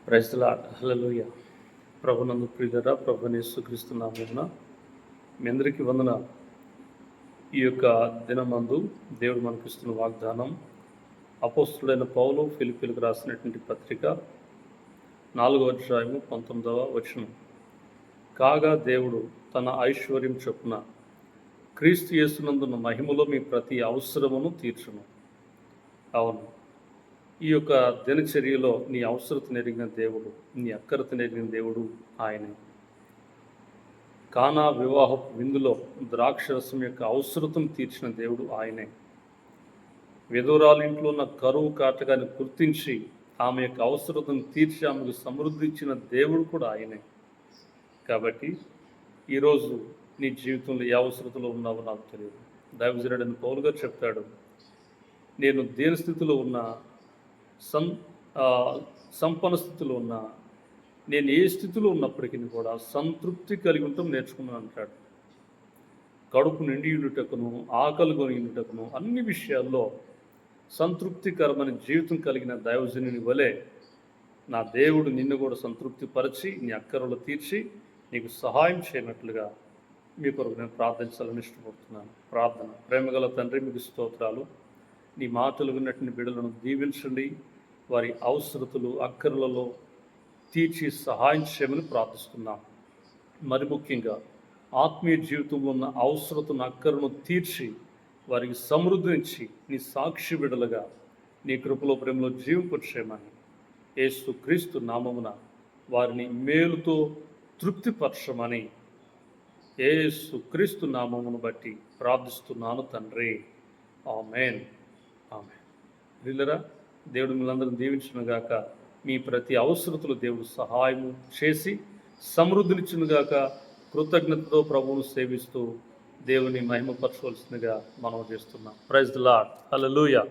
Praise the Lord. హల్లెలూయా. ప్రభునందు ప్రియులారా, ప్రభువైన యేసుక్రీస్తు నామమున మీ అందరికీ వందనాలు. ఈ యొక్క దినమందు దేవుడు మనకిస్తున్న వాగ్దానం అపోస్తులైన పౌలు ఫిలిప్పీలకు రాసినటువంటి పత్రిక 4వ అధ్యాయము 19వ వచనం. కాగా దేవుడు తన ఐశ్వర్యం చొప్పున క్రీస్తు యేసునందున్న మహిమలో మీ ప్రతి అవసరమును తీర్చును. అవును, ఈ యొక్క దినచర్యలో నీ అవసరతను ఎరిగిన దేవుడు, నీ అక్కరతను ఎరిగిన దేవుడు ఆయనే. కానా వివాహపు విందులో ద్రాక్షరసం యొక్క అవసరతను తీర్చిన దేవుడు ఆయనే. విధురాలు ఇంట్లో ఉన్న కరువు కాటకాన్ని గుర్తించి ఆమె యొక్క అవసరతను తీర్చి ఆమెకు సమృద్ధి ఇచ్చిన దేవుడు కూడా ఆయనే. కాబట్టి ఈరోజు నీ జీవితంలో ఏ అవసరతలో ఉన్నావో నాకు తెలియదు. దైవజనుడైన పౌలు గారు చెప్తాడు, నేను దేని స్థితిలో ఉన్నా, సంపన్న స్థితిలో ఉన్నా, నేను ఏ స్థితిలో ఉన్నప్పటికీ కూడా సంతృప్తి కలిగి ఉంటాం నేర్చుకున్నాను అంటాడు. కడుపు నిండి ఉండుటకును, ఆకలి కొని ఉండుటకును, అన్ని విషయాల్లో సంతృప్తికరమైన జీవితం కలిగిన దైవజనుని వలె నా దేవుడు నిన్ను కూడా సంతృప్తిపరిచి నీ అక్కరలు తీర్చి నీకు సహాయం చేయనట్లుగా మీ కొరకు నేను ప్రార్థించాలని ఇష్టపడుతున్నాను. ప్రార్థన. ప్రేమగల తండ్రి, మీకు స్తోత్రాలు. నీ మాటలు విన్నటువంటి బిడ్డలను దీవించండి. వారి అవసరతలు అక్కర్లలో తీర్చి సహాయం చేయమని ప్రార్థిస్తున్నాం. మరి ముఖ్యంగా ఆత్మీయ జీవితంలో ఉన్న అవసరతను అక్కరను తీర్చి వారికి సమృద్ధించి నీ సాక్షి బిడ్డలుగా నీ కృపలో ప్రేమలో జీవింపచేయమని యేసు క్రీస్తు నామమున వారిని మేలుతో తృప్తిపరచమని యేసు క్రీస్తు నామమును బట్టి ప్రార్థిస్తున్నాను తండ్రి. ఆమేన్. ఆమె ప్రియులారా, దేవుడు మిమ్మల్ని దీవించునుగాక. మీ ప్రతి అవసరతలు దేవుడు సహాయము చేసి సమృద్ధినిచ్చునుగాక. కృతజ్ఞతతో ప్రభువును సేవిస్తూ దేవుని మహిమపరచవలసిందిగా మనం చేస్తున్నాం. Praise the Lord. హల్లెలూయా.